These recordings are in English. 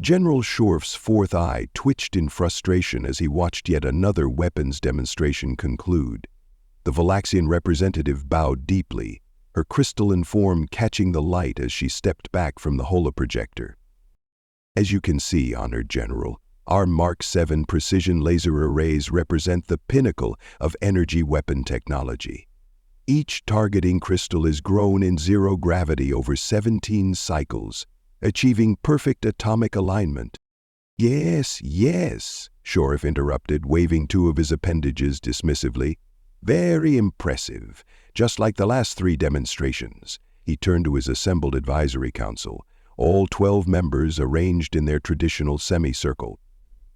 General Schorf's fourth eye twitched in frustration as he watched yet another weapons demonstration conclude. The Valaxian representative bowed deeply, her crystalline form catching the light as she stepped back from the holoprojector. As you can see, Honored General, our Mark 7 precision laser arrays represent the pinnacle of energy weapon technology. Each targeting crystal is grown in zero gravity over 17 cycles, achieving perfect atomic alignment. Yes, Schorf interrupted, waving two of his appendages dismissively. Very impressive, just like the last 3 demonstrations. He turned to his assembled advisory council, all 12 members arranged in their traditional semicircle.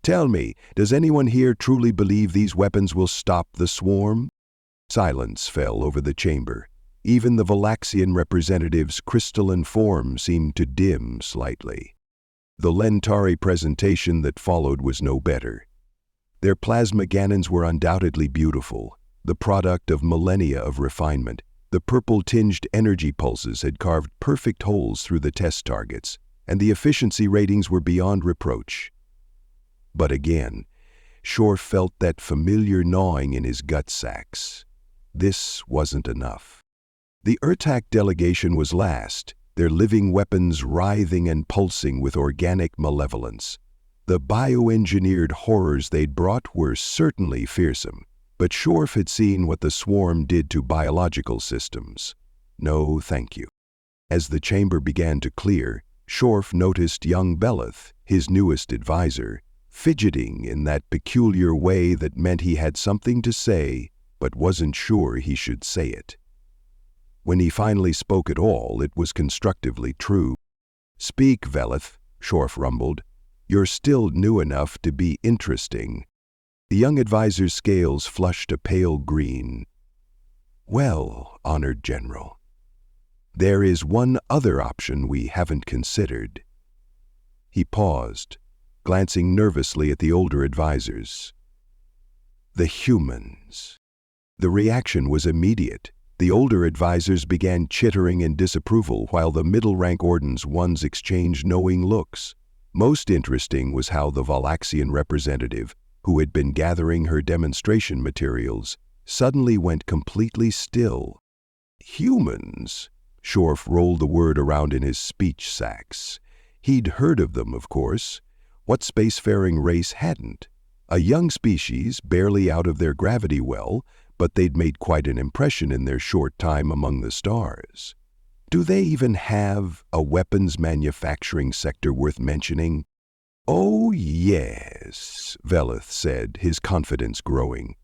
Tell me, does anyone here truly believe these weapons will stop the swarm? Silence fell over the chamber. Even the Valaxian representative's crystalline form seemed to dim slightly. The Lentari presentation that followed was no better. Their plasma Ganons were undoubtedly beautiful, the product of millennia of refinement. The purple-tinged energy pulses had carved perfect holes through the test targets, and the efficiency ratings were beyond reproach. But again, Schorf felt that familiar gnawing in his gut sacs. This wasn't enough. The Urtak delegation was last, their living weapons writhing and pulsing with organic malevolence. The bioengineered horrors they'd brought were certainly fearsome, but Schorf had seen what the swarm did to biological systems. No, thank you. As the chamber began to clear, Schorf noticed young Beleth, his newest advisor, fidgeting in that peculiar way that meant he had something to say, but wasn't sure he should say it. When he finally spoke at all, it was constructively true. Speak, Veleth, Schorf rumbled. You're still new enough to be interesting. The young advisor's scales flushed a pale green. Well, Honored General, there is one other option we haven't considered. He paused, glancing nervously at the older advisors. The humans. The reaction was immediate. The older advisors began chittering in disapproval while the middle-rank Ordin's ones exchanged knowing looks. Most interesting was how the Valaxian representative, who had been gathering her demonstration materials, suddenly went completely still. Humans? Schorf rolled the word around in his speech sacs. He'd heard of them, of course. What spacefaring race hadn't? A young species, barely out of their gravity well, but they'd made quite an impression in their short time among the stars. Do they even have a weapons manufacturing sector worth mentioning? Oh, yes, Veleth said, his confidence growing.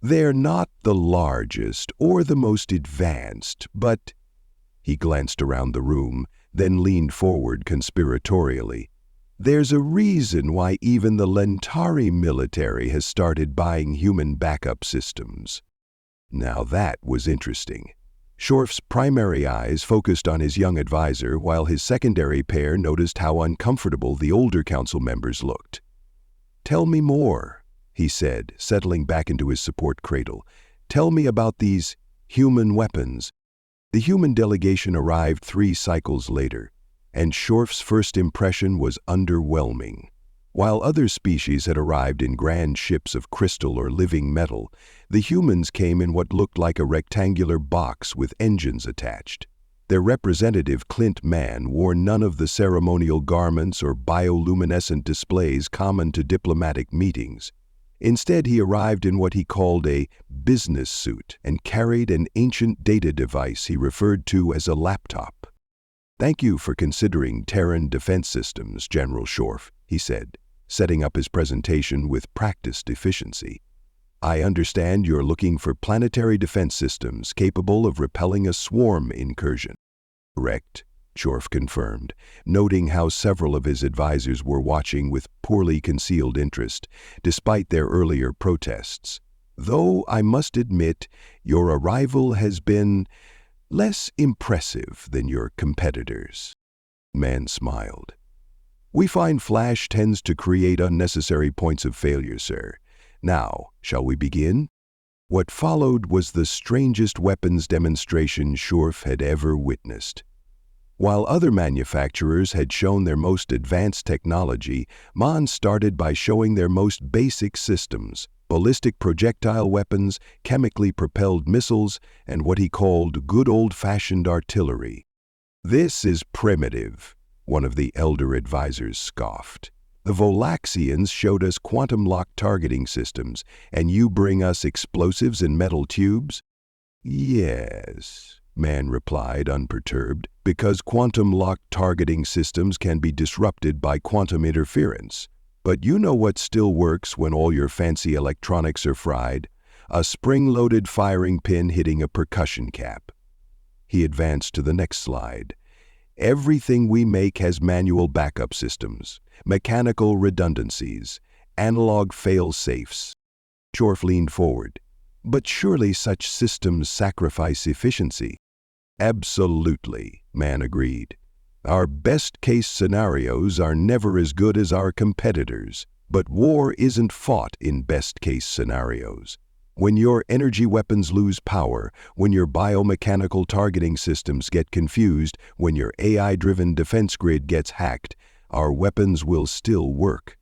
They're not the largest or the most advanced, but... He glanced around the room, then leaned forward conspiratorially. There's a reason why even the Lentari military has started buying human backup systems. Now that was interesting. Schorf's primary eyes focused on his young advisor, while his secondary pair noticed how uncomfortable the older council members looked. Tell me more, he said, settling back into his support cradle. Tell me about these human weapons. The human delegation arrived 3 cycles later, and Schorf's first impression was underwhelming. While other species had arrived in grand ships of crystal or living metal, the humans came in what looked like a rectangular box with engines attached. Their representative, Clint Mann, wore none of the ceremonial garments or bioluminescent displays common to diplomatic meetings. Instead, he arrived in what he called a business suit and carried an ancient data device he referred to as a laptop. Thank you for considering Terran defense systems, General Schorf, he said, setting up his presentation with practiced efficiency. I understand you're looking for planetary defense systems capable of repelling a swarm incursion. Correct, Schorf confirmed, noting how several of his advisors were watching with poorly concealed interest, despite their earlier protests. Though I must admit, your arrival has been less impressive than your competitors. Mann smiled. We find Flash tends to create unnecessary points of failure, sir. Now, shall we begin? What followed was the strangest weapons demonstration Schorf had ever witnessed. While other manufacturers had shown their most advanced technology, MAN started by showing their most basic systems: ballistic projectile weapons, chemically propelled missiles, and what he called good old-fashioned artillery. "This is primitive," one of the elder advisors scoffed. "The Volaxians showed us quantum-locked targeting systems, and you bring us explosives in metal tubes?" "Yes," Man replied, unperturbed, "because quantum-locked targeting systems can be disrupted by quantum interference. But you know what still works when all your fancy electronics are fried? A spring-loaded firing pin hitting a percussion cap." He advanced to the next slide. "Everything we make has manual backup systems, mechanical redundancies, analog fail-safes." Schorf leaned forward. "But surely such systems sacrifice efficiency." "Absolutely," Man agreed. "Our best-case scenarios are never as good as our competitors, but war isn't fought in best-case scenarios. When your energy weapons lose power, when your biomechanical targeting systems get confused, when your AI-driven defense grid gets hacked, our weapons will still work."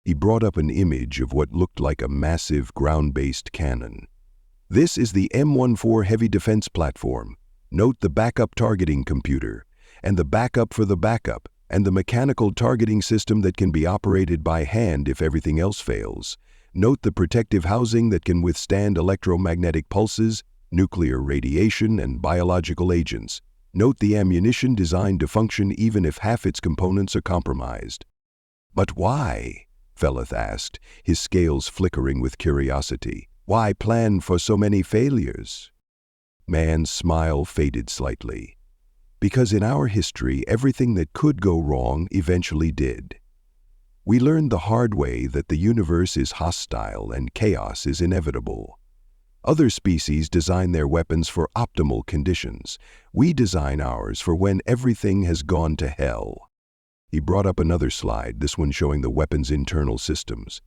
He brought up an image of what looked like a massive ground-based cannon. "This is the M14 heavy defense platform. Note the backup targeting computer, and the backup for the backup, and the mechanical targeting system that can be operated by hand if everything else fails. Note the protective housing that can withstand electromagnetic pulses, nuclear radiation, and biological agents. Note the ammunition designed to function even if half its components are compromised." "But why?" Velith asked, his scales flickering with curiosity. "Why plan for so many failures?" Man's smile faded slightly. "Because in our history, everything that could go wrong eventually did. We learned the hard way that the universe is hostile and chaos is inevitable. Other species design their weapons for optimal conditions. We design ours for when everything has gone to hell." He brought up another slide, this one showing the weapon's internal systems.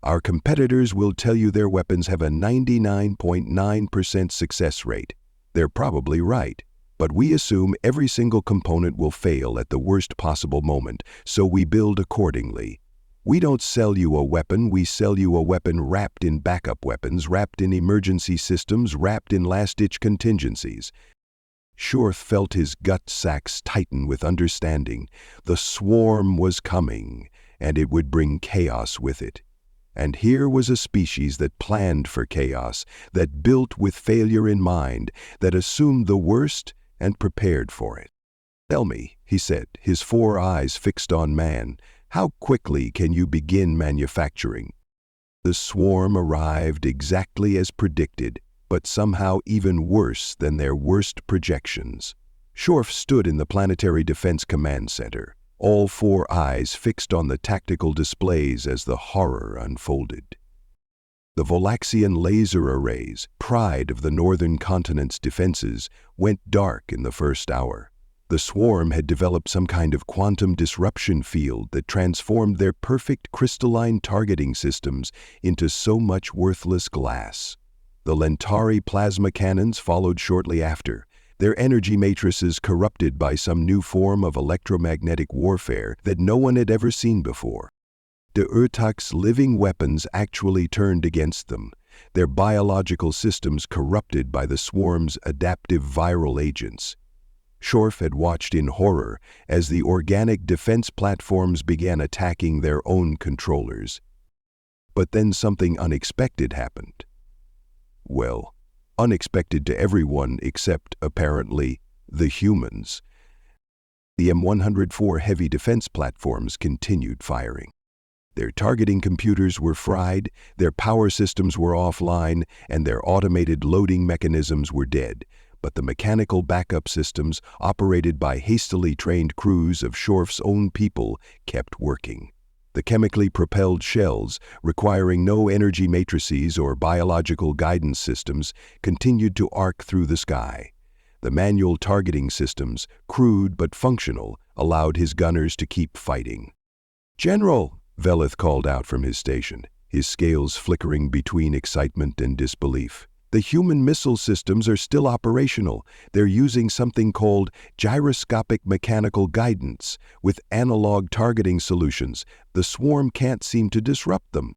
"Our competitors will tell you their weapons have a 99.9% success rate. They're probably right, but we assume every single component will fail at the worst possible moment, so we build accordingly. We don't sell you a weapon, we sell you a weapon wrapped in backup weapons, wrapped in emergency systems, wrapped in last-ditch contingencies." Schorf felt his gut sacs tighten with understanding. The swarm was coming, and it would bring chaos with it. And here was a species that planned for chaos, that built with failure in mind, that assumed the worst and prepared for it. "Tell me," he said, his 4 eyes fixed on Man, "how quickly can you begin manufacturing?" The swarm arrived exactly as predicted, but somehow even worse than their worst projections. Schorf stood in the Planetary Defense Command Center, all 4 eyes fixed on the tactical displays as the horror unfolded. The Volaxian laser arrays, pride of the northern continent's defenses, went dark in the first hour. The swarm had developed some kind of quantum disruption field that transformed their perfect crystalline targeting systems into so much worthless glass. The Lentari plasma cannons followed shortly after, their energy matrices corrupted by some new form of electromagnetic warfare that no one had ever seen before. De Urtak's living weapons actually turned against them, their biological systems corrupted by the swarm's adaptive viral agents. Schorf had watched in horror as the organic defense platforms began attacking their own controllers. But then something unexpected happened. Well, unexpected to everyone except, apparently, the humans. The M104 heavy defense platforms continued firing. Their targeting computers were fried, their power systems were offline, and their automated loading mechanisms were dead. But the mechanical backup systems, operated by hastily trained crews of Schorf's own people, kept working. The chemically propelled shells, requiring no energy matrices or biological guidance systems, continued to arc through the sky. The manual targeting systems, crude but functional, allowed his gunners to keep fighting. "General!" Velith called out from his station, his scales flickering between excitement and disbelief. The human missile systems are still operational. They're using something called gyroscopic mechanical guidance with analog targeting solutions. The swarm can't seem to disrupt them.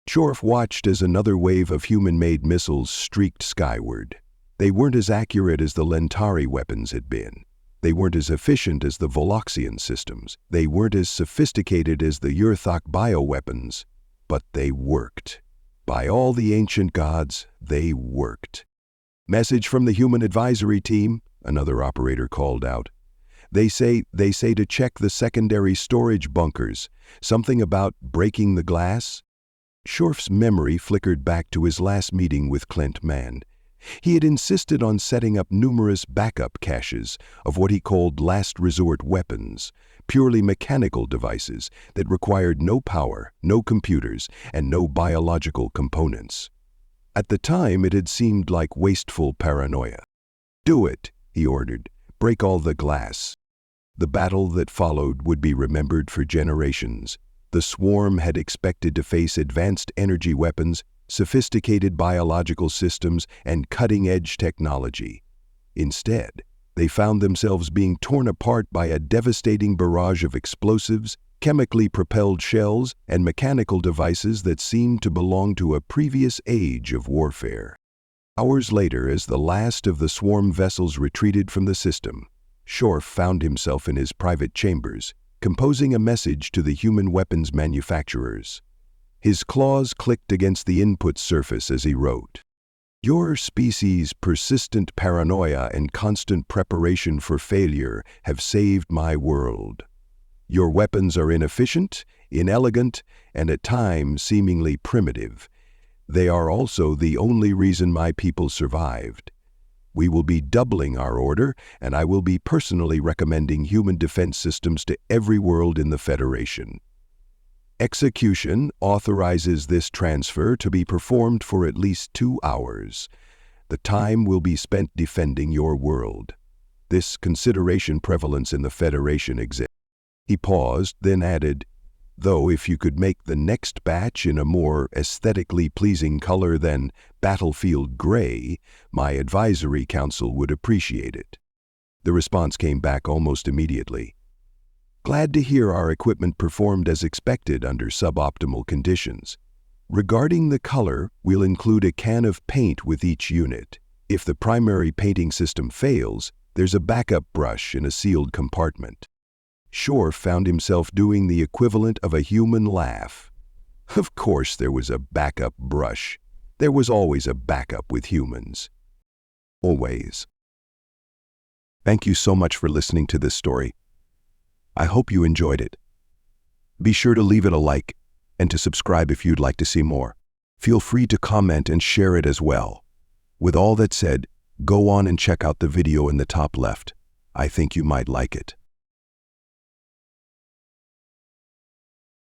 Shorf watched as another wave of human-made missiles streaked skyward. They weren't as accurate as the Lentari weapons had been. They weren't as efficient as the Voloxian systems. They weren't as sophisticated as the Yurthok bioweapons. But they worked. By all the ancient gods, they worked. "Message from the human advisory team," another operator called out. They say to check the secondary storage bunkers. Something about breaking the glass?" Shorf's memory flickered back to his last meeting with Clint Mann. He had insisted on setting up numerous backup caches of what he called last resort weapons, purely mechanical devices that required no power, no computers, and no biological components. At the time, it had seemed like wasteful paranoia. "Do it," he ordered. "Break all the glass." The battle that followed would be remembered for generations. The swarm had expected to face advanced energy weapons, sophisticated biological systems, and cutting-edge technology. Instead, they found themselves being torn apart by a devastating barrage of explosives, chemically propelled shells, and mechanical devices that seemed to belong to a previous age of warfare. Hours later, as the last of the swarm vessels retreated from the system, Shorf found himself in his private chambers, composing a message to the human weapons manufacturers. His claws clicked against the input surface as he wrote, "Your species' persistent paranoia and constant preparation for failure have saved my world. Your weapons are inefficient, inelegant, and at times seemingly primitive. They are also the only reason my people survived. We will be doubling our order, and I will be personally recommending human defense systems to every world in the Federation. Execution authorizes this transfer to be performed for at least 2 hours. The time will be spent defending your world. This consideration prevalence in the Federation exists." He paused, then added, "Though if you could make the next batch in a more aesthetically pleasing color than battlefield gray, my advisory council would appreciate it." The response came back almost immediately. "Glad to hear our equipment performed as expected under suboptimal conditions. Regarding the color, we'll include a can of paint with each unit. If the primary painting system fails, there's a backup brush in a sealed compartment." Shorf found himself doing the equivalent of a human laugh. Of course there was a backup brush. There was always a backup with humans. Always. Thank you so much for listening to this story. I hope you enjoyed it. Be sure to leave it a like and to subscribe if you'd like to see more. Feel free to comment and share it as well. With all that said, go on and check out the video in the top left. I think you might like it.